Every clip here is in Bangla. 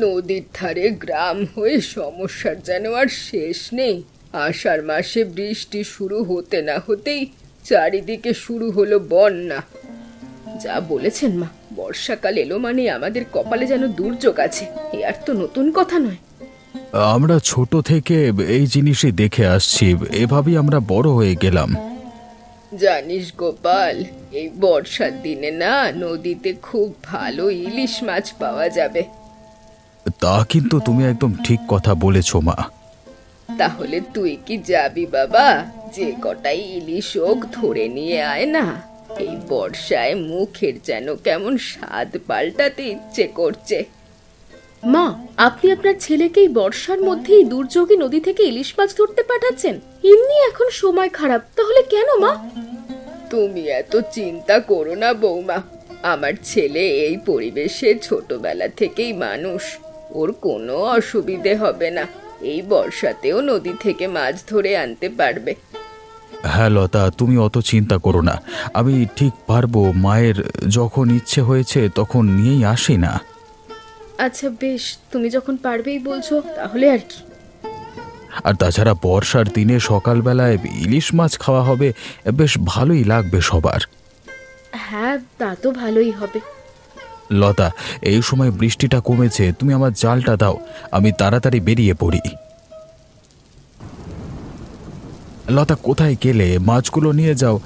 নদীর ধারে গ্রাম হয়ে সমস্যার যেন আর শেষ নেই। আষাঢ় মাসে বৃষ্টি শুরু হতে না হতেই চারিদিকে শুরু হলো বন্যা। যা বলেছেন মা, বর্ষাকাল এলো মানে আমাদের কপালে যেন দুর্যোগ আছে। এ আর তো নতুন কথা নয়। আমরা ছোট থেকে এই জিনিসই দেখে আসছি, এভাবেই আমরা বড় হয়ে গেলাম। জানিস গোপাল, এই বর্ষার দিনে না নদীতে খুব ভালো ইলিশ মাছ পাওয়া যাবে। তা কিন্তু তুমি একদম ঠিক কথা বলেছ মা। তাহলে তুই কি যাবি বাবা? যে কটাই ইলিশ হোক ধরে নিয়ে আয় না। এই বর্ষায় মুখের যেন কেমন স্বাদ পাল্টাতে ইচ্ছে করছে। মা, আপনি আপনার ছেলেকে বর্ষার মধ্যেই দুর্যোগে নদী থেকে ইলিশ মাছ ধরতে পাঠাচ্ছেন? এমনি এখন সময় খারাপ, তাহলে কেন মা? তুমি এত চিন্তা করো না বৌমা। আমার ছেলে এই পরিবেশে ছোটবেলা থেকেই মানুষ, ওর কোনো অসুবিধে হবে না। এই বর্ষাতেও নদী থেকে মাছ ধরে আনতে পারবে। হ্যাঁ লতা, তুমি অত চিন্তা করো না, আমি ঠিক পারবো। মায়ের যখন ইচ্ছে হয়েছে তখন নিয়েই আসি না। আচ্ছা বেশ, তুমি যখন পারবেই বলছো তাহলে আর কি। আর তাছাড়া বর্ষার দিনে সকালবেলায় ইলিশ মাছ খাওয়া হবে, বেশ ভালোই লাগবে সবার। হ্যাঁ, তা তো ভালোই হবে। লতা, এই সময় বৃষ্টিটা কমেছে, তুমি আমার জালটা দাও, আমি তাড়াতাড়ি বেরিয়ে পড়ি। লতা, কোথায় গেলে? মাছগুলো নিয়ে যাও।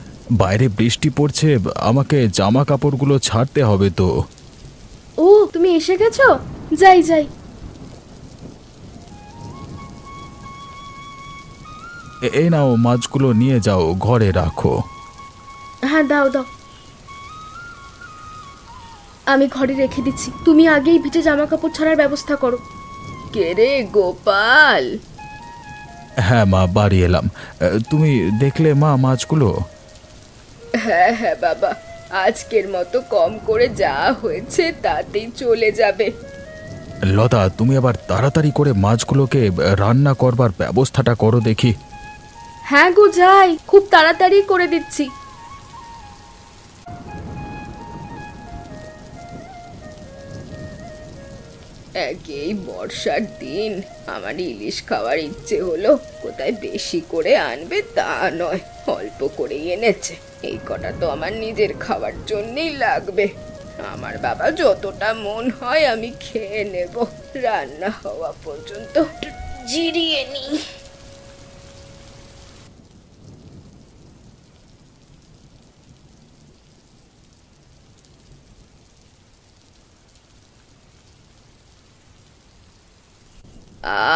বাইরে বৃষ্টি পড়ছে, আমাকে জামা কাপড়গুলো ছাড়তে হবে তো। ও, তুমি এসে গেছো? যাই যাই। এই নাও, মাছগুলো নিয়ে যাও, ঘরে রাখো। হ্যাঁ দাও দাও, আমি ঘরে রেখে দিচ্ছি। তুমি আগেই ভিজে জামা কাপড় ছাড়ার ব্যবস্থা করো। কে রে গোপাল? হ্যাঁ মা, বাড়ি এলাম। তুমি দেখলে মা মাছগুলো? হ্যাঁ হ্যাঁ বাবা, আজকের মতো কম করে যা হয়েছে তাতেই চলে যাবে। লতা, তুমি আবার তাড়াতাড়ি করে মাছগুলোকে রান্না করবার ব্যবস্থাটা করো দেখি। হ্যাঁ গো, যাই, খুব তাড়াতাড়ি করে দিচ্ছি। একেই বর্ষার দিন, আমার ইলিশ খাওয়ার ইচ্ছে হলো। কোথায় বেশি করে আনবে তা নয়, অল্প করেই এনেছে। এই কটা তো আমার নিজের খাওয়ার জন্যই লাগবে। আমার বাবা যতটা মন হয় আমি খেয়ে নেব। রান্না হওয়া পর্যন্ত জিরিয়ে নিই।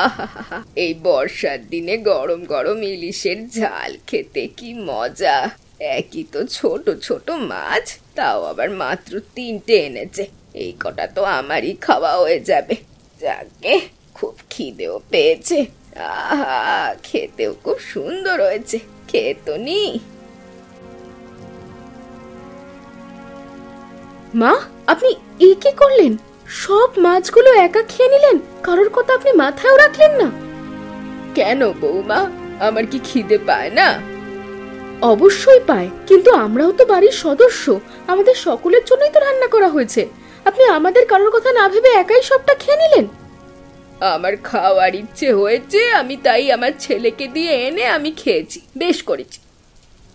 আহা, এই বর্ষার দিনে গরম গরম ইলিশের ঝাল খেতে কি মজা। একই তো ছোট ছোট মাছ, তাও আবার মাত্র 3টে এনেছে। এই কটা তো আমারই খাওয়া হয়ে যাবে। যাকে, খুব খিদেও পেয়েছে। আহা, খেতেও খুব সুন্দর হয়েছে। খেয়ে তো নি। মা, আপনি এই কি করলেন? সব মাছগুলো একা খেয়ে নিলেন, কারোর কথা আপনি মাথায়ও রাখলেন না। কেন বৌমা, আমার কি খিদে পায় না? অবশ্যই পায়, কিন্তু আমরাও তো বাড়ির সদস্য। আমাদের সকলের জন্যই তো রান্না করা হয়েছে। আপনি আমাদের কারোর কথা না ভেবে একাই সবটা খেয়ে নিলেন। আমার খাওয়ার ইচ্ছে হয়েছে, আমি তাই আমার ছেলেকে দিয়ে এনে আমি খেয়েছি। বেশ করেছি।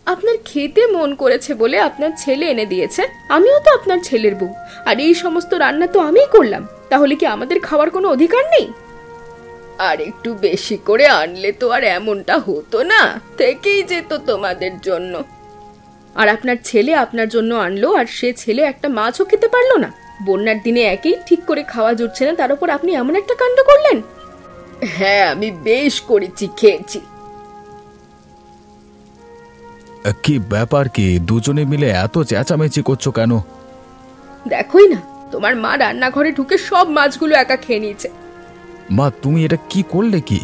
আপনার খেতে মন করেছে বলে আপনার ছেলে এনে দিয়েছে। আমিও তো আপনার ছেলের বউ, আর এই সমস্ত রান্না তো আমিই করলাম। তাহলে কি আমাদের খাওয়ার কোনো অধিকার নেই? আর একটু বেশি করে আনলে তো আর এমনটা হতো না, থেকেই যেত তোমাদের জন্য। আর আপনার ছেলে আপনার জন্য আনলো, আর সে ছেলে একটা মাছও খেতে পারলো না। বন্যার দিনে একেই ঠিক করে খাওয়া জুটছে না, তার উপর আপনি এমন একটা কাণ্ড করলেন। হ্যাঁ, আমি বেশ করেছি, খেয়েছি। কি ব্যাপার? কি দুজনে মিলে এত চেঁচামেচি করছো কেন? দেখোই না, তোমার মা রান্নাঘরে ঢুকে সব মাছগুলো একা খেয়ে নিয়েছে। মা, তুমি এটা কি করলে? কি?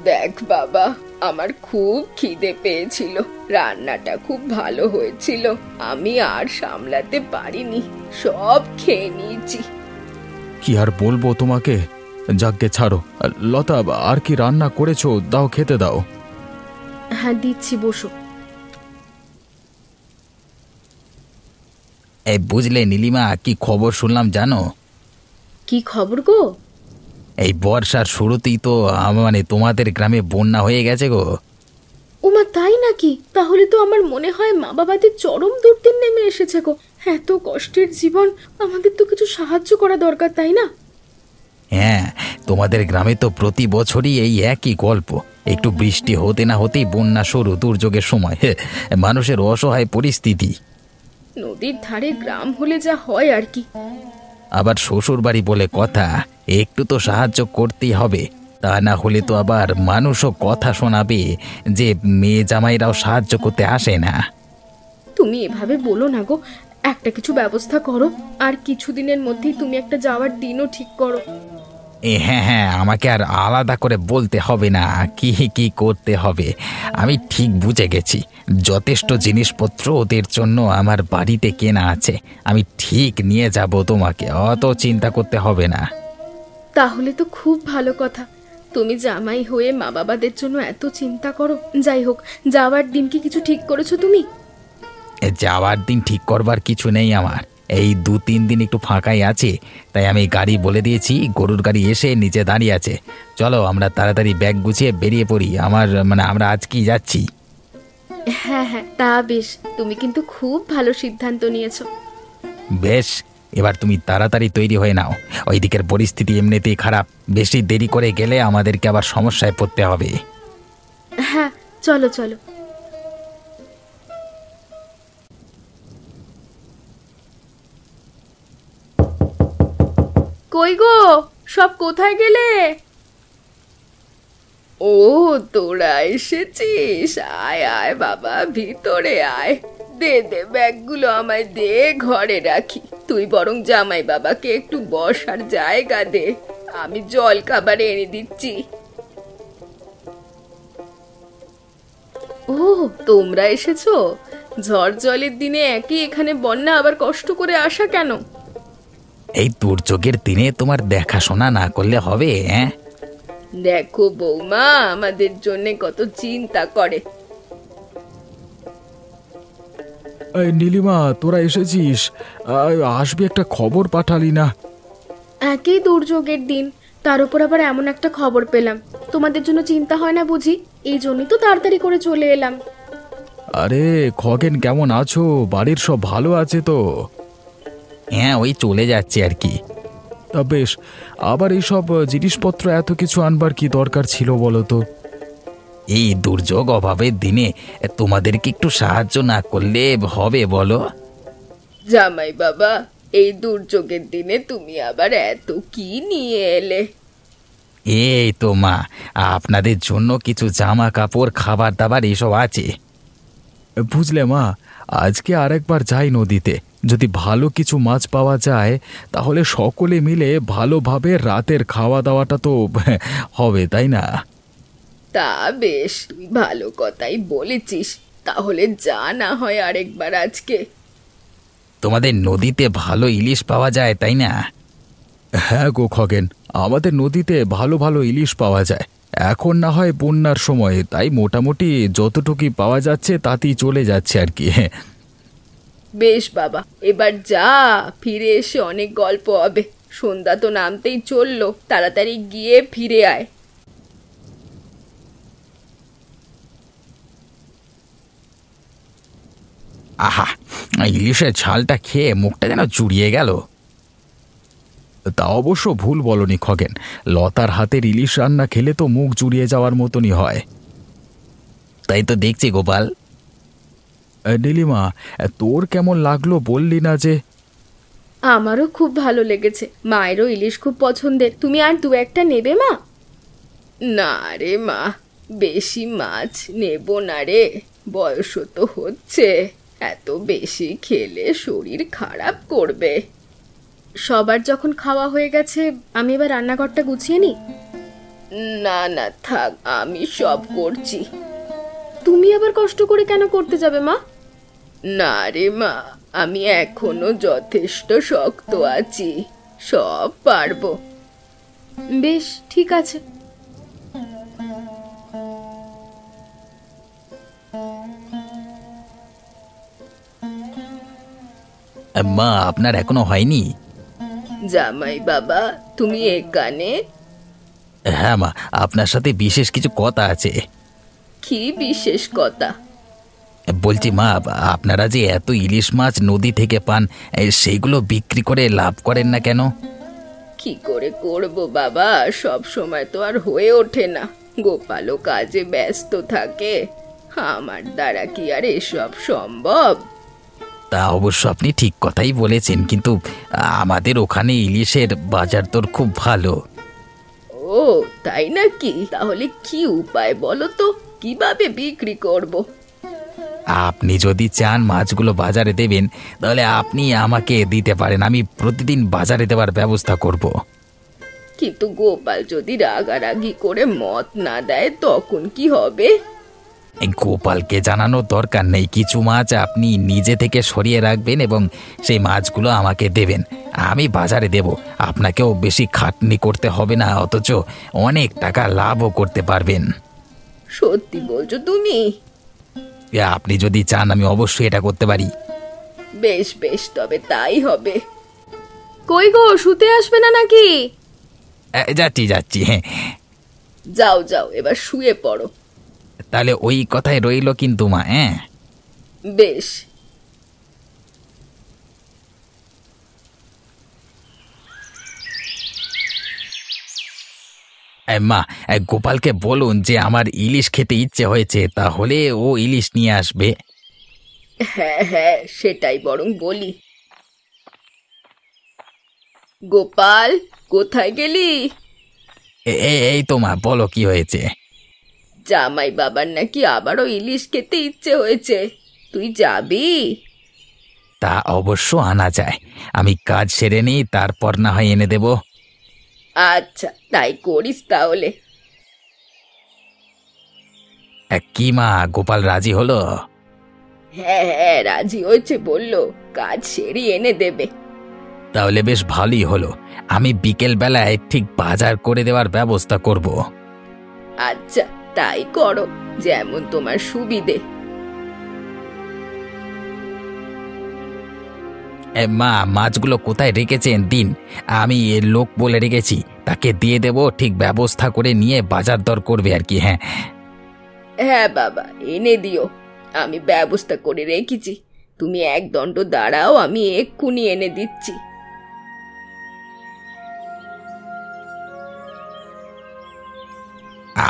দেখ বাবা, আমার খুব খিদে পেয়েছিল। রান্নাটা খুব ভালো হয়েছিল, আমি আর সামলাতে পারিনি, সব খেয়ে নিয়েছি। কি আর বলবো তোমাকে। যাকগে, ছাড়ো। লতা, আর কি রান্না করেছো? দাও, খেতে দাও। হ্যাঁ দিচ্ছি, বসো। এই বুঝলে নীলিমা, কি খবর শুনলাম জানো? কি খবর গো? এই বর্ষার শুরুতেই তো মানে তোমাদের গ্রামে বন্যা হয়ে গেছে গো। ওমা, তাই নাকি? তাহলে তো আমার মনে হয় মা বাবাদের চরম দুর্দিন নেমে এসেছে গো। এত কষ্টের জীবন, আমাদের তো কিছু সাহায্য করা দরকার, তাই না? হ্যাঁ, তোমাদের গ্রামে তো প্রতি বছরই এই একই গল্প। একটু বৃষ্টি হতে না হতেই বন্যা শুরু, দুর্যোগের সময় মানুষের অসহায় পরিস্থিতি। নদীর ধারে গ্রাম হলে যা হয় আর কি। আবার শ্বশুর বাড়ি বলে কথা, একটু তো সাহায্য করতেই হবে। তা না হলে তো আবার মানুষও কথা শোনাবে যে মেয়ে জামাইরাও সাহায্য করতে আসে না। তুমি এভাবে বলো না গো, একটা কিছু ব্যবস্থা করো। আর কিছুদিনের মধ্যেই তুমি একটা যাওয়ার দিনও ঠিক করো। হ্যাঁ হ্যাঁ, আমাকে আর আলাদা করে বলতে হবে না কি কি করতে হবে। আমি ঠিক বুঝে গেছি। যথেষ্ট জিনিসপত্র ওদের জন্য আমার বাড়িতে কেনা আছে। আমি ঠিক নিয়ে যাব, তোমাকে অত চিন্তা করতে হবে না। তাহলে তো খুব ভালো কথা। তুমি জামাই হয়ে মা বাবাদের জন্য এত চিন্তা করো। যাই হোক, যাওয়ার দিন কি কিছু ঠিক করেছো তুমি? যাওয়ার দিন ঠিক করবার কিছু নেই আমার। এই 2-3 দিন একটু ফাঁকাই আছে, তাই আমি গাড়ি বলে দিয়েছি। গরুর গাড়ি এসে নিচে দাঁড়িয়ে আছে। চলো আমরা তাড়াতাড়ি ব্যাগ গুছিয়ে বেরিয়ে পড়ি। আমরা আজকেই যাচ্ছি। হ্যাঁ হ্যাঁ, তা বেশ। তুমি কিন্তু খুব ভালো সিদ্ধান্ত নিয়েছো। বেশ, এবার তুমি তাড়াতাড়ি তৈরি হয়ে নাও। ওই দিকের পরিস্থিতি এমনিতেই খারাপ, বেশি দেরি করে গেলে আমাদেরকে আবার সমস্যায় পড়তে হবে। হ্যাঁ, চলো চলো। কই গো, সব কোথায় গেলে? ও, তোরা এসেছিস? আয় আয় বাবা, ভিতরে আয়। দে দে, ব্যাগগুলো আমায় দে, ঘরে রাখি। তুই বরং জামাই বাবাকে একটু বসার জায়গা দে, আমি জল খাবার এনে দিচ্ছি। ও, তোমরা এসেছো? ঝড় জলের দিনে একই এখানে বন্যা, আবার কষ্ট করে আসা কেন? এই দুর্যোগের দিনে তোমার দেখাশোনা না করলে হবে? হ্যাঁ, দেখো বৌমা আমাদের জন্য কত চিন্তা করে। এই নীলিমা, তোরা এসেছিস? আসবি, একটা খবর পাঠালি না? একই দুর্যোগের দিন, তার উপর আবার এমন একটা খবর পেলাম। তোমাদের জন্য চিন্তা হয় না বুঝি? এই জন্যই তো তাড়াতাড়ি করে চলে এলাম। আরে খগেন, কেমন আছো? বাড়ির সব ভালো আছে তো? হ্যাঁ, ওই চলে যাচ্ছে আর কি। তা বেশ, আবার এইসব জিনিসপত্র এত কিছু আনবার কি দরকার ছিল বলো তো? এই দুর্যোগ অভাবের দিনে তোমাদেরকে একটু সাহায্য না করলে হবে বলো? জামাই বাবা, এই দুর্যোগের দিনে তুমি আবার এত কি নিয়ে এলে? এই তো মা, আপনাদের জন্য কিছু জামা কাপড়, খাবার দাবার এসব আছে। বুঝলে মা, আজকে আরেকবার যাই নদীতে। যদি ভালো কিছু মাছ পাওয়া যায় তাহলে সকলে মিলে ভালোভাবে রাতের খাওয়া দাওয়াটা তো হবে, তাই না? তা বেশ, তুই ভালো কথাই বলেছিস। তাহলে যা না হয় আরেকবার আজকে। তোমাদের নদীতে ভালো ইলিশ পাওয়া যায়, তাই না? হ্যাঁ গো খগেন, আমাদের নদীতে ভালো ভালো ইলিশ পাওয়া যায়। এখন না হয় বন্যার সময়, তাই মোটামুটি যতটুকুই পাওয়া যাচ্ছে তাতেই চলে যাচ্ছে আর কি। বেশ বাবা, এবার যা, ফিরে এসে অনেক গল্প হবে। সন্ধ্যা তো নামতেই চললো, তাড়াতাড়ি গিয়ে ফিরে আয়। আহা, ইলিশের ঝালটা খেয়ে মুখটা যেন জুড়িয়ে গেল। তা অবশ্য ভুল বলনি খগেন, লতার হাতের ইলিশ রান্না খেলে তো মুখ জুড়িয়ে যাওয়ার মতনই হয়। তাই তো দেখছি গোপাল। নীলিমা, তোর কেমন লাগলো বললি না যে? আমারও খুব ভালো লেগেছে। মায়েরও ইলিশ খুব পছন্দের। তুমি আর দু একটা নেবে মা? না রে মা, বেশি মাছ নেব না রে। বয়সও তো হচ্ছে, এত বেশি খেলে শরীর খারাপ করবে। সবার যখন খাওয়া হয়ে গেছে, আমি এবার রান্নাঘরটা গুছিয়ে নিই। না না থাক, আমি সব করছি। তুমি আবার কষ্ট করে কেন করতে যাবে মা? না রে মা, আমি এখনো যথেষ্ট শক্ত আছি, সব পারবো। বেশ, ঠিক আছে। মা, আপনার এখনো হয়নি? জামাই বাবা, তুমি এখানে? হ্যাঁ মা, আপনার সাথে বিশেষ কিছু কথা আছে। কি বিশেষ কথা? বলছি মা, আপনারা যে এত ইলিশ মাছ নদী থেকে পান, সেইগুলো বিক্রি করে লাভ করেন না কেন? কি করে করব বাবা, সব সময় তো আর হয়ে ওঠে না। গোপালও কাজে ব্যস্ত থাকে, আমার দ্বারা কি আর এসব সম্ভব? তা অবশ্য আপনি ঠিক কথাই বলেছেন, কিন্তু আমাদের ওখানে ইলিশের বাজার দর খুব ভালো। ও তাই নাকি? তাহলে কি উপায় বলো তো, কিভাবে বিক্রি করব? আপনি যদি চান মাছগুলো বাজারে দেবেন, তাহলে আপনি আমাকে দিতে পারেন, আমি প্রতিদিন বাজারে দেওয়ার ব্যবস্থা করব। কিন্তু গোপাল যদি রাগারাগি করে মত না দেয় তখন কি হবে? এই গোপালকে জানানোর দরকার নেই, কিছু মাছ আপনি নিজে থেকে সরিয়ে রাখবেন এবং সেই মাছগুলো আমাকে দেবেন, আমি বাজারে দেব। আপনাকেও বেশি খাটনি করতে হবে না, অথচ অনেক টাকা লাভও করতে পারবেন। সত্যি বলছো তুমি? আপনি যদি চান আমি অবশ্যই এটা করতে পারি। বেশ বেশ, তবে তাই হবে। কই গো, শুতে আসবে না নাকি? যাচ্ছি যাচ্ছি, হ্যাঁ। যাও যাও, এবার শুয়ে পড়ো। তাহলে ওই কথাই রইল কিন্তু মা, হ্যাঁ। বেশ। মা, গোপালকে বলুন যে আমার ইলিশ খেতে ইচ্ছে হয়েছে, তাহলে ও ইলিশ নিয়ে আসবে। হ্যাঁ হ্যাঁ, সেটাই বরং বলি। গোপাল, কোথায় গেলি? এই তো মা, বলো কি হয়েছে? জামাই বাবার নাকি আবারও ইলিশ খেতে ইচ্ছে হয়েছে, তুই যাবি? তা অবশ্য আনা যায়, আমি কাজ সেরে নিই, তারপর না হয় এনে দেব। আচ্ছা, তাই করিস তাহলে। কি মা, গোপাল রাজি হলো? হ্যাঁ হ্যাঁ, রাজি হয়েছে, বললো কাজ সেরে এনে দেবে। তাহলে বেশ ভালোই হলো, আমি বিকেল বেলায় ঠিক বাজার করে দেওয়ার ব্যবস্থা করব। আচ্ছা, তাই করো, যেমন তোমার সুবিধে। মা, মাছগুলো কোথায় রেখেছেন দিন, আমি লোক বলে রেখেছি, তাকে দিয়ে দেব, ঠিক ব্যবস্থা করে নিয়ে বাজার দর করবে আর কি। হ্যাঁ হ্যাঁ বাবা, এনে দিও, আমি ব্যবস্থা করে রেখেছি। তুমি এক দণ্ড দাঁড়াও, আমি এক্ষুনি এনে দিচ্ছি।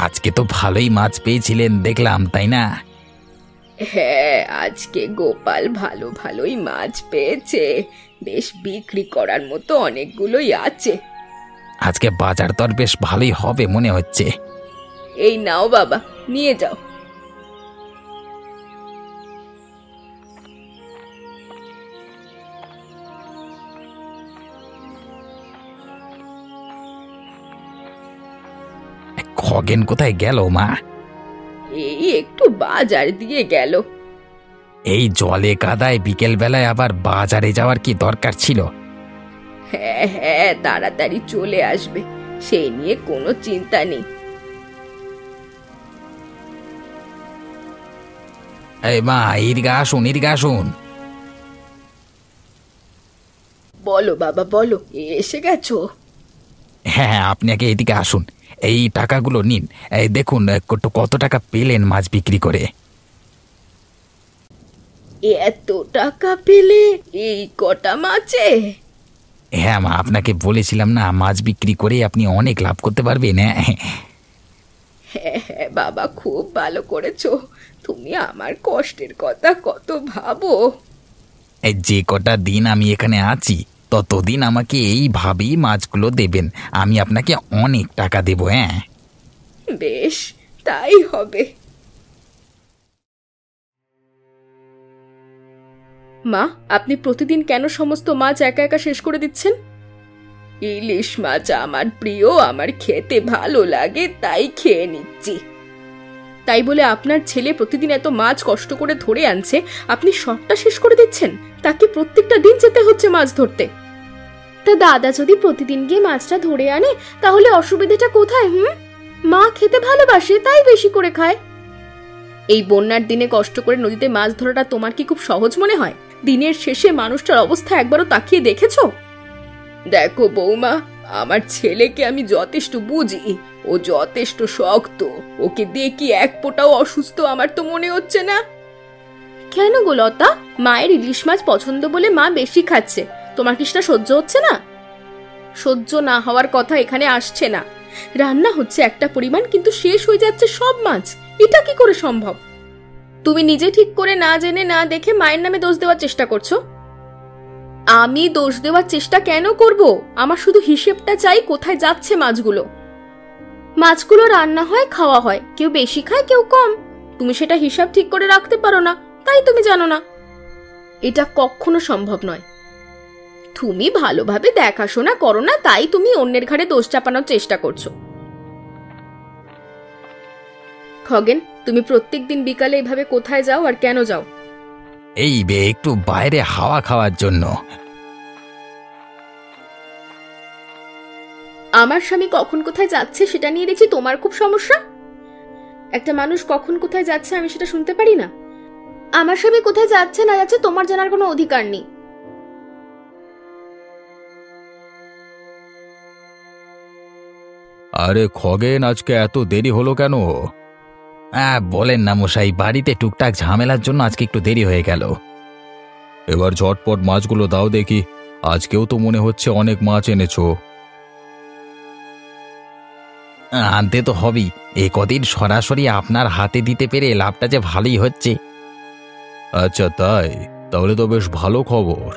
আজকে তো ভালোই মাছ পেয়েছিলেন দেখলাম, তাই না? হ্যাঁ, আজকে গোপাল ভালো ভালোই মাছ পেয়েছে, বেশ বিক্রি করার মতো অনেকগুলোই আছে। আজকে বাজার দর বেশ ভালোই হবে মনে হচ্ছে। এই নাও বাবা, নিয়ে যাও। খগেন কোথায় গেল মা? এই একটু বাজার দিয়ে গেল। এই জলে কাদায় বিকেল বেলায় আবার বাজারে যাওয়ার কি দরকার ছিল? হ্যাঁ হ্যাঁ, তাড়াতাড়ি চলে আসবে, সেই নিয়ে কোনো চিন্তা নেই। এই মা, এদিকে আসুন, এদিকে আসুন। বলো বাবা বলো, এসে গেছো? হ্যাঁ হ্যাঁ, আপনি আগে এদিকে আসুন, এই টাকাগুলো নিন। এই দেখুন কত টাকা পেলেন মাছ বিক্রি করে। এত টাকা পেলে এই কটা মাছে? হ্যাঁ মা, আপনাকে বলেছিলাম না, মাছ বিক্রি করে আপনি অনেক লাভ করতে পারবেন। হ্যাঁ হ্যাঁ হ্যাঁ বাবা, খুব ভালো করেছো, তুমি আমার কষ্টের কথা কত ভাবো। এই যে কটা দিন আমি এখানে আছি, ততদিন আমাকে এইভাবেই মাছগুলো দেবেন, আমি আপনাকে অনেক টাকা দেবো। হ্যাঁ বেশ, তাই হবে। মা, আপনি প্রতিদিন কেন সমস্ত মাছ একা একা শেষ করে দিচ্ছেন? ইলিশ মাছ আমার প্রিয়, আমার খেতে ভালো লাগে, তাই খেয়ে নিচ্ছি। তাই বলে আপনার ছেলে প্রতিদিন এত মাছ কষ্ট করে ধরে আনছে, আপনি সবটা শেষ করে দিচ্ছেন? তাকে প্রত্যেকটা দিন যেতে হচ্ছে মাছ ধরতে। তা দাদা যদি প্রতিদিন গিয়ে মাছটা ধরে আনে, তাহলে অসুবিধাটা কোথায়? মা খেতে ভালোবাসে, তাই বেশি করে খায়। এই বন্যার দিনে কষ্ট করে নদীতে মাছ ধরাটা তোমার কি খুব সহজ মনে হয়? দিনের শেষে মানুষটার অবস্থা একবারও তাকিয়ে দেখেছো? দেখো বৌমা, আমার ছেলেকে আমি যথেষ্ট বুঝি, ও যথেষ্ট শক্ত। ওকে দিয়ে কি এক ফোঁটাও অসুস্থ আমার তো মনে হচ্ছে না। কেন গো লতা, মায়ের ইলিশ মাছ পছন্দ বলে মা বেশি খাচ্ছে, তোমার কি সেটা সহ্য হচ্ছে না? সহ্য না হওয়ার কথা এখানে আসছে না। রান্না হচ্ছে একটা পরিমাণ, কিন্তু শেষ হয়ে যাচ্ছে সব মাছ। এটা কি করে সম্ভব? তুমি নিজে ঠিক করে না জেনে না দেখে মায়ের নামে দোষ দেওয়ার চেষ্টা করছো। আমি দোষ দেওয়ার চেষ্টা কেন করব? আমার শুধু হিসেবটা চাই, কোথায় যাচ্ছে মাছগুলো। মাছগুলো রান্না হয়, খাওয়া হয়, কেউ বেশি খায় কেউ কম। তুমি সেটা হিসাব ঠিক করে রাখতে পারো না, তাই তুমি জানো না। এটা কখনো সম্ভব নয়। তুমি ভালোভাবে দেখাশোনা করো না, তাই তুমি অন্যের ঘাড়ে দোষ চাপানোর চেষ্টা করছো। খগেন, তুমি প্রত্যেকদিন বিকালে এভাবে কোথায় যাও আর কেন যাও? এই একটু বাইরে হাওয়া খাওয়ার জন্য। আমার স্বামী কখন কোথায় যাচ্ছে সেটা নিয়ে দেখছি তোমার খুব সমস্যা। একটা মানুষ কখন কোথায় যাচ্ছে আমি সেটা শুনতে পারি না? আমার স্বামী কোথায় যাচ্ছে না যাচ্ছে তোমার জানার কোনো অধিকার নেই। আরে খগেন, আজকে এত দেরি হলো কেন? বলেন না মশাই, বাড়িতে টুকটাক ঝামেলার জন্য আজকে একটু দেরি হয়ে গেল। এবার ঝটপট মাছগুলো দাও দেখি, আজকেও তো মনে হচ্ছে অনেক মাছ এনেছো। আনতে তো হবেই, এ কদিন সরাসরি আপনার হাতে দিতে পেরে লাভটা যে ভালোই হচ্ছে। আচ্ছা তাই, তাহলে তো বেশ ভালো খবর।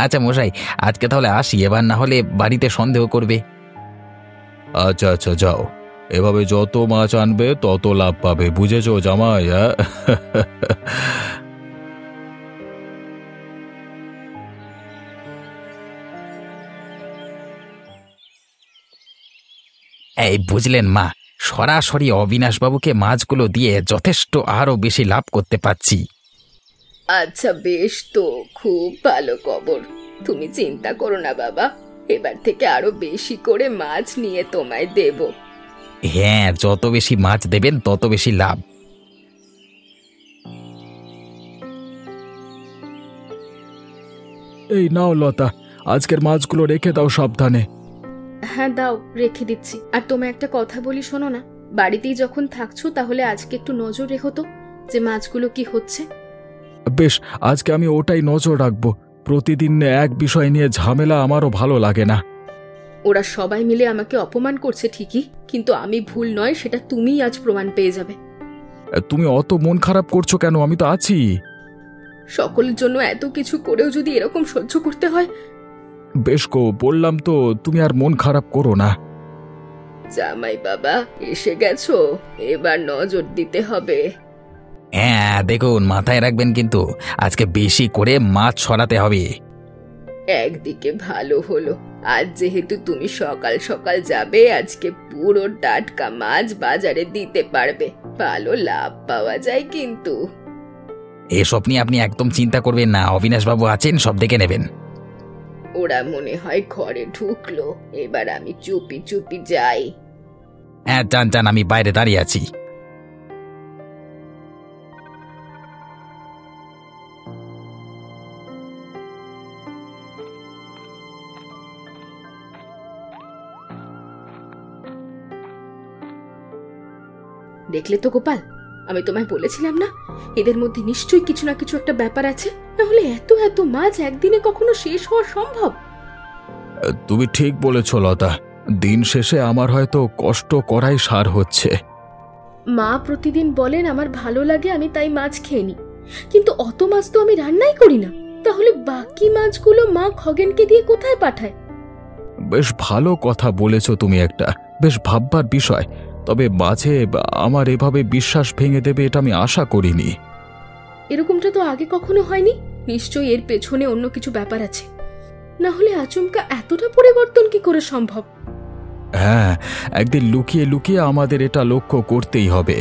আচ্ছা মশাই, আজকে তাহলে আসি, এবার না হলে বাড়িতে সন্দেহ করবে। আচ্ছা আচ্ছা, যাও। এভাবে যত মাছ আনবে তত লাভ পাবে, বুঝেছো জামাই? এই বুঝলেন মা, সরাসরি অবিনাশবাবুকে মাছগুলো দিয়ে যথেষ্ট আরো বেশি লাভ করতে পারছি। আচ্ছা বেশ, তো খুব ভালো খবর। তুমি চিন্তা করো না বাবা, এবার থেকে আরো বেশি করে মাছ নিয়ে তোমায় দেব। হ্যাঁ, যত বেশি মাছ দেবেন তত বেশি লাভ। এই নাও লতা, আজকের মাছগুলো রেখে দাও সাবধানে। হ্যাঁ দাও, রেখে দিচ্ছি। আর তোমায় একটা কথা বলি, শোনো না। বাড়িতেই যখন থাকছো তাহলে আজকে একটু নজর রেখো তো, যে মাছগুলো কি হচ্ছে। বেশ, আজকে আমি ওটাই নজর রাখবো। প্রতিদিন এক বিষয় নিয়ে ঝামেলা আমারও ভালো লাগে না। ওরা সবাই মিলে আমাকে অপমান করছে ঠিকই, কিন্তু আমি ভুল নয় সেটা তুমিই আজ প্রমাণ পেয়ে যাবে। তুমি অত মন খারাপ করছো কেন? আমি তো আছি। সকলের জন্য এত কিছু করেও যদি এরকম সহ্য করতে হয়। বেশ গো, বললাম তো, তুমি আর মন খারাপ করো না। জামাই বাবা এসে গেছো, এবার নজর দিতে হবে। হ্যাঁ দেখুন, মাথায় রাখবেন কিন্তু আজকে বেশি করে মাছ ছড়াতে হবে। একদিকে ভালো হলো, আজ যেহেতু তুমি সকাল সকাল যাবে, আজকে পুরো টাটকা মাছ বাজারে দিতে পারবে, ভালো লাভ পাওয়া যায়। কিন্তু এসব নিয়ে আপনি একদম চিন্তা করবেন না, অবিনাশবাবু আছেন, সব দেখে নেবেন। ওরা মনে হয় ঘরে ঢুকলো, এবার আমি চুপি চুপি যাই। হ্যাঁ যান যান, আমি বাইরে দাঁড়িয়ে আছি। দেখলে তো গোপাল, আমি তোমায় বলেছিলাম না, এদের মধ্যে নিশ্চয়ই কিছু না কিছু একটা ব্যাপার আছে, না হলে এত এত মাছ একদিনে কখনো শেষ হওয়া সম্ভব? তুমি ঠিক বলেছ লতা, দিন শেষে আমার হয়তো কষ্ট করাই সার হচ্ছে। মা প্রতিদিন বলেন আমার ভালো লাগে, আমি তাই মাছ খেয়ে নিই, কিন্তু অত মাছ তো আমি রান্নাই করি না। তাহলে বাকি মাছগুলো মা খগেনকে দিয়ে কোথায় পাঠায়? বেশ ভালো কথা বলেছ তুমি, একটা বেশ ভাববার বিষয়। তবে মাঝে আমার এভাবে বিশ্বাস ভেঙে দেবে এটা আমি আশা করিনি। এরকমটা তো আগে কখনো হয়নি, নিশ্চয়ই এর পেছনে অন্য কিছু ব্যাপার আছে, না হলে আচমকা এতটা পরিবর্তন কি করে সম্ভব? হ্যাঁ, একদিন লুকিয়ে লুকিয়ে আমাদের এটা লক্ষ্য করতেই হবে।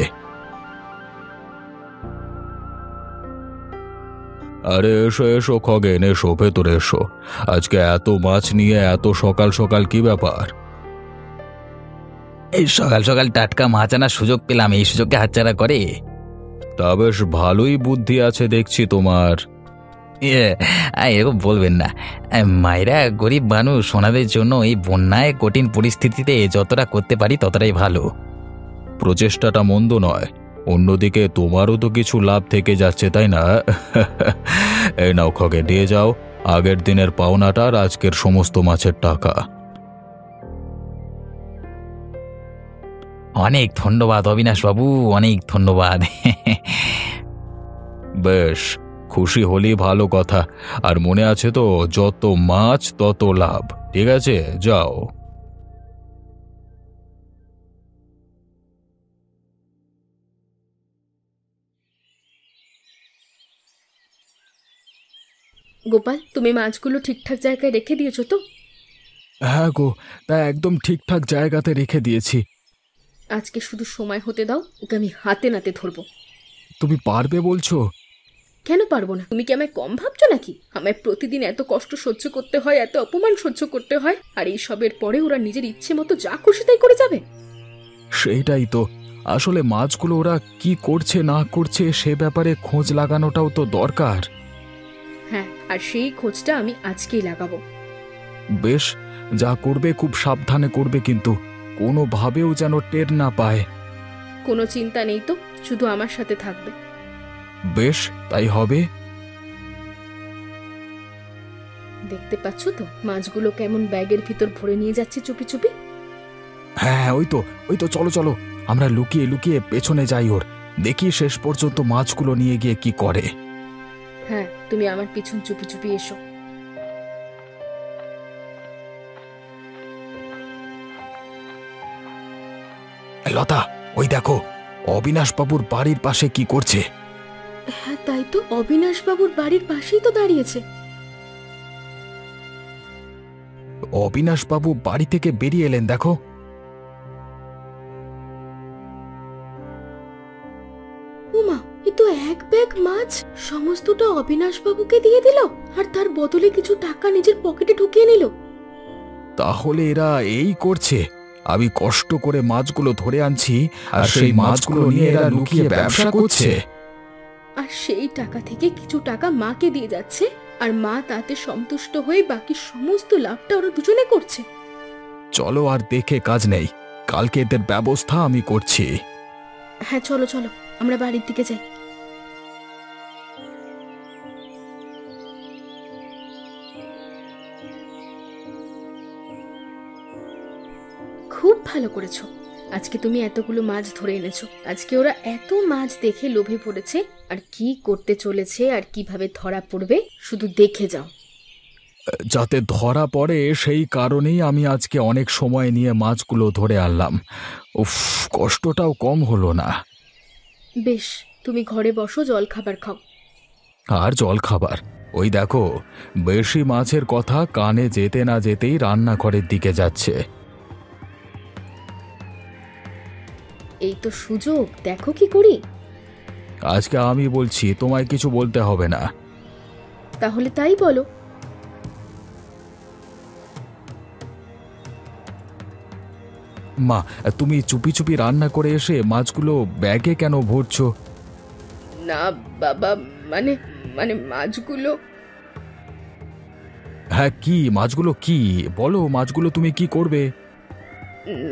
আরে এসো এসো খগেন, এসো ভেতরে এসো। আজকে এত মাছ নিয়ে এত সকাল সকাল কি ব্যাপার? এই সকাল সকাল টাটকা মাছ আনার সুযোগ পেলাম, এই সুযোগকে হাতছাড়া করে? তা বেশ ভালোই বুদ্ধি আছে দেখছি তোমার। এরকম বলবেন না। মায়েরা গরিব মানুষ, ওনাদের জন্য এই বন্যায় কঠিন পরিস্থিতিতে যতটা করতে পারি ততটাই ভালো। প্রচেষ্টাটা মন্দ নয়, অন্যদিকে তোমারও তো কিছু লাভ থেকে যাচ্ছে, তাই না? এই নাও খগে, দিয়ে যাও আগের দিনের পাওনাটার আজকের সমস্ত মাছের টাকা। অনেক ধন্যবাদ অবিনাশবাবু, অনেক ধন্যবাদ। বেশ, খুশি হলি ভালো কথা। আর মনে আছে তো, যত মাছ তত লাভ। ঠিক আছে, যাও। গোপাল, তুমি মাছগুলো ঠিকঠাক জায়গায় রেখে দিয়েছো তো? হ্যাঁ গো, তা একদম ঠিকঠাক জায়গাতে রেখে দিয়েছি। আজকে শুধু সময় হতে দাও, ওকে আমি হাতে নাতে ধরবো। তুমি পারবে বলছো? কেন পারবো না? তুমি কি আমায় কম ভাবছো নাকি? আমায় প্রতিদিন এত কষ্ট সহ্য করতে হয়, এত অপমান সহ্য করতে হয়, আর এই সবের পরে ওরা নিজের ইচ্ছে মতো যা খুশি তাই করে যাবে? সেইটাই তো। আসলে মাছগুলো ওরা কি করছে না করছে সে ব্যাপারে খোঁজ লাগানোটাও তো দরকার। হ্যাঁ, আর সেই খোঁজটা আমি আজকেই লাগাবো। বেশ, যা করবে খুব সাবধানে করবে, কিন্তু কোনোভাবেও যেন টের না পায়। কোনো চিন্তা নেই তো, শুধু আমার সাথে থাকবে। বেশ, তাই হবে। দেখতে পাচ্ছ তো মাছগুলো কেমন ব্যাগের ভিতর ভরে নিয়ে যাচ্ছে চুপি চুপি? হ্যাঁ, ওই তো, চলো চলো, আমরা লুকিয়ে লুকিয়ে পেছনে যাই ওর, দেখি শেষ পর্যন্ত মাছগুলো নিয়ে গিয়ে কি করে। হ্যাঁ, তুমি আমার পিছন চুপি চুপি এসো। লতা, ওই দেখো, অবিনাশবাবুর বাড়ির পাশে কি করছে। হ্যাঁ তাই তো, অবিনাশ বাবুর বাড়ির পাশেই তো দাঁড়িয়েছে। অবিনাশবাবু বাড়ি থেকে বেরিয়ে এলেন, দেখো। উমা, এ তো এক ব্যাগ মাছ সমস্তটা অবিনাশ বাবুকে দিয়ে দিল, আর তার বদলে কিছু টাকা নিজের পকেটে ঢুকিয়ে নিল। তাহলে এরা এই করছে, আমি কষ্ট করে মাছগুলো ধরে আনছি আর সেই মাছগুলো নিয়ে এরা লুকিয়ে ব্যবসা করছে। আর সেই টাকা থেকে কিছু টাকা মাকে দিয়ে যাচ্ছে, আর মা তাতে সন্তুষ্ট হয়ে বাকি সমস্ত লাভটা ওরা দুজনে করছে। চলো, আর দেখে কাজ নেই, কালকে এদের ব্যবস্থা আমি করছি। হ্যাঁ চলো চলো, আমরা বাড়ির দিকে যাই। খুব ভালো করেছো, আজকে তুমি এতগুলো মাছ ধরে এনেছো। আজকে ওরা এত মাছ দেখে লোভে পড়েছে, আর কি করতে চলেছে আর কিভাবে ধরা পড়বে শুধু দেখে যাও। যাতে ধরা পড়ে সেই কারণেই আমি আজকে অনেক সময় নিয়ে মাছগুলো ধরে আনলাম। উফ, কষ্টটাও কম হলো না। বেশ, তুমি ঘরে বসো, জল খাবার খাও। আর জল খাবার? ওই দেখো, বেশি মাছের কথা কানে যেতে না যেতেই রান্নাঘরের দিকে যাচ্ছে। এই তো সুযোগ, দেখো কি করি। আজকে আমি বলছি, তোমায় কিছু বলতে হবে না। তাহলে তাই বলো। মা, তুমি চুপি চুপি রান্না করে এসে মাছগুলো ব্যাগে কেন ভরছো? না বাবা, মানে মানে মাছগুলো। হ্যাঁ, কি মাছগুলো? কি বলো, মাছগুলো তুমি কি করবে?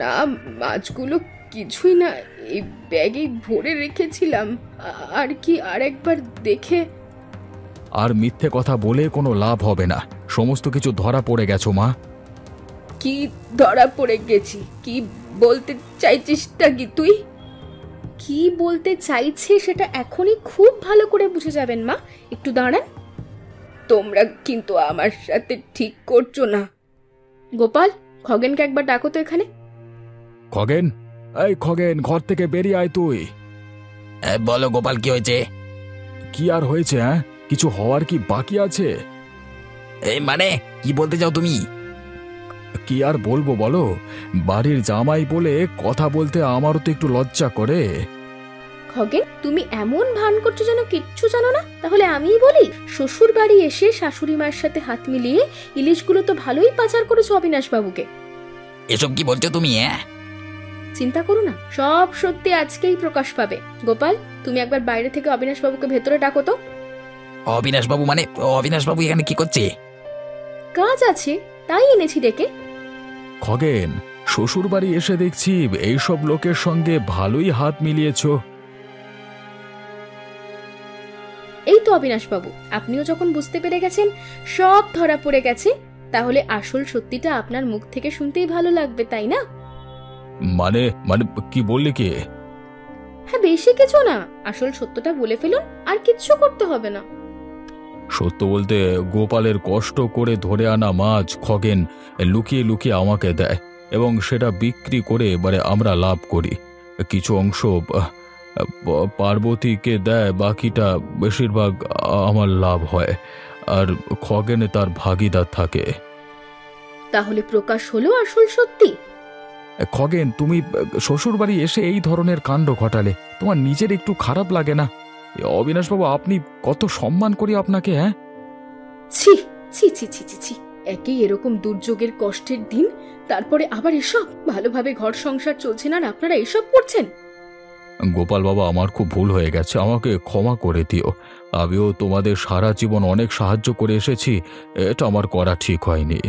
না, মাছগুলো কিছুই না, এই ব্যাগে ভরে রেখেছিলাম। আর কি আরেকবার দেখে। আর মিথ্যে কথা বলে কোনো লাভ হবে না, সমস্ত কিছু ধরা পড়ে গেছো মা। কি ধরা পড়ে গেছি? কি বলতে চাইছিসটা কি তুই? কি বলতে চাইছে সেটা এখনই খুব ভালো করে বুঝে যাবেন মা, একটু দাঁড়ান। তোমরা কিন্তু আমার সাথে ঠিক করছো না। গোপাল, খগেনকে একবার ডাকো তো এখানে। খগেন, এই খগেন, ঘর থেকে বেরিয়ে আয় তুই। বলো গোপাল, কি হয়েছে? কি আর হয়েছে? হ্যাঁ, কিছু হওয়ার কি বাকি আছে? এই মানে কি বলতে চাও তুমি? কি আর বলবো বলো, বাড়ির জামাই বলে কথা বলতে আমারও তো একটু লজ্জা করে। খগেন, তুমি এমন ভান করছো যেন কিচ্ছু জানো না। তাহলে আমিই বলি, শ্বশুর বাড়ি এসে শাশুড়ি মায়ের সাথে হাত মিলিয়ে ইলিশগুলো তো ভালোই পাচার করেছো অবিনাশ বাবুকে। এসব কি বলছো তুমি? চিন্তা করো না, সব সত্যি আজকেই প্রকাশ পাবে। গোপাল, তুমি একবার বাইরে থেকে অবিনাশ বাবুকে ভেতরে ডাকো তো। অবিনাশবাবু মানে অবিনাশবাবু এখানে কি করছে? কাজ আছে, তাই এনেছি ডেকে। খগেন, শ্বশুর বাড়ি এসে দেখছি এইসব লোকের সঙ্গে ভালোই হাত মিলিয়েছো। এই তো অবিনাশ বাবু, আপনিও যখন বুঝতে পেরে গেছেন সব ধরা পড়ে গেছে, তাহলে আসল সত্যিটা আপনার মুখ থেকে শুনতেই ভালো লাগবে, তাই না? মানে মানে কি বললি কি? হ্যাঁ, বেশি কিছু না, আসল সত্যটা বলে ফেলুন, আর কিচ্ছু করতে হবে না। সত্য বলতে গোপালের কষ্ট করে ধরে আনা মাছ খগেন লুকিয়ে লুকিয়ে আমাকে দেয় এবং সেটা বিক্রি করে এবারে আমরা লাভ করি। কিছু অংশ পার্বতীকে দেয়, বাকিটা বেশিরভাগ আমার লাভ হয়, আর খগেনে তার ভাগিদার থাকে। তাহলে প্রকাশ হলো আসল সত্যি। খগেন, তুমি শ্বশুর বাড়ি এসে এই ধরনের কাণ্ড ঘটালে, তোমার নিজের একটু খারাপ লাগে না? অবিনাশবাবু, আপনি কত সম্মান করি আপনাকে। হ্যাঁ, ছি ছি ছি ছি ছি ছি, একই এরকম দুর্যোগের কষ্টের দিন, তারপরে আবার এসব। ভালোভাবে ঘর সংসার চলছে না আর আপনারা এসব করছেন। গোপাল বাবা, আমার খুব ভুল হয়ে গেছে, আমাকে ক্ষমা করে দিও। আমিও তোমাদের সারা জীবন অনেক সাহায্য করে এসেছি, এটা আমার করা ঠিক হয়নি।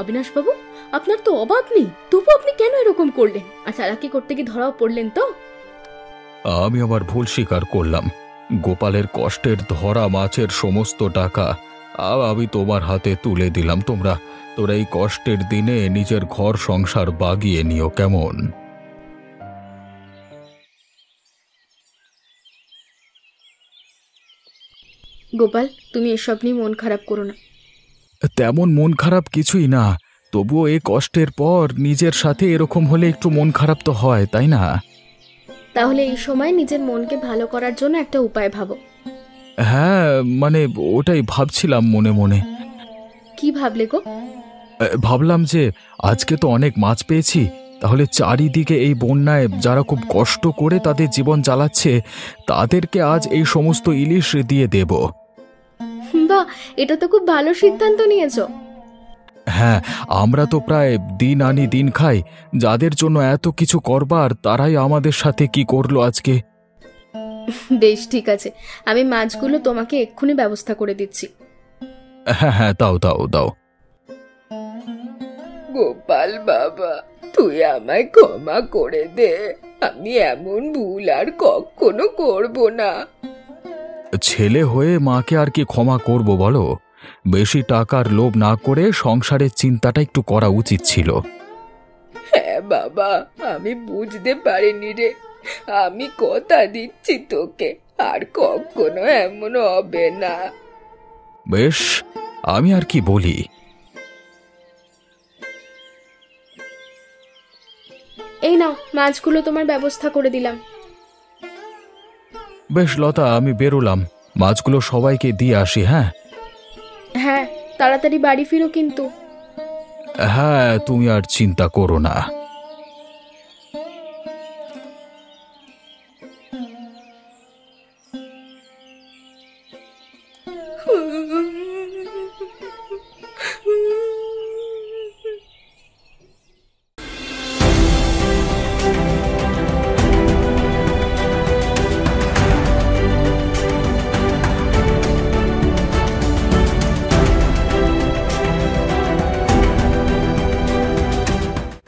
অবিনাশ বাবু, আপনার তো অবাক নেই, তবু আপনি কেন এরকম করলেন? আর চালাকি করতে গিয়ে ধরাও পড়লেন তো? আমি আমার ভুল স্বীকার করলাম। গোপালের কষ্টের ধরা মাছের সমস্ত টাকা আমি তোমার হাতে তুলে দিলাম। তোমরা এই কষ্টের দিনে নিজের ঘর সংসার বাগিয়ে নিও, কেমন? গোপাল, তুমি এসব নিয়ে মন খারাপ করো না। তেমন মন খারাপ কিছুই না, তবুও এই কষ্টের পর নিজের সাথে এরকম হলে একটু মন খারাপ তো হয়, তাই না? তাহলে এই সময় নিজের মনকে ভালো করার জন্য একটা উপায় ভাবো। হ্যাঁ, মানে ওটাই ভাবছিলাম মনে মনে। কি ভাবলে গো? ভাবলাম যে আজকে তো অনেক মাছ পেয়েছি, তাহলে চারিদিকে এই বন্যায় যারা খুব কষ্ট করে তাদের জীবন চালাচ্ছে, তাদেরকে আজ এই সমস্ত ইলিশ দিয়ে দেব। বাহ, এটা তো খুব ভালো সিদ্ধান্ত নিয়েছো। হ্যাঁ, আমরা তো প্রায় দিন আনি দিন খাই, যাদের জন্য এত কিছু করবার তারাই আমাদের সাথে কি করলো আজকে। বেশ, ঠিক আছে, আমি মাছগুলো তোমাকে এক্ষুনি ব্যবস্থা করে দিচ্ছি। হ্যাঁ হ্যাঁ, দাও দাও দাও। গোপাল বাবা, তুই আমায় ক্ষমা করে দে, আমি এমন ভুল আর কখনো করব না। ছেলে হয়ে মাকে আর কি ক্ষমা করব বলো? বেশি টাকার লোভ না করে সংসারের চিন্তাটা একটু করা উচিত ছিল। হ্যাঁ বাবা, আমি বুঝতে পারিনি রে। আমি কথা দিচ্ছি তোকে, আর কখনো এমন হবে না। বেশ, আমি আর কি বলি। এই নাও, মাছগুলো তোমার ব্যবস্থা করে দিলাম। বেশ লতা, আমি বেরোলাম, মাছগুলো সবাইকে দিয়ে আসি। হ্যাঁ হ্যাঁ, তাড়াতাড়ি বাড়ি ফিরো কিন্তু। হ্যাঁ, তুমি আর চিন্তা করো না।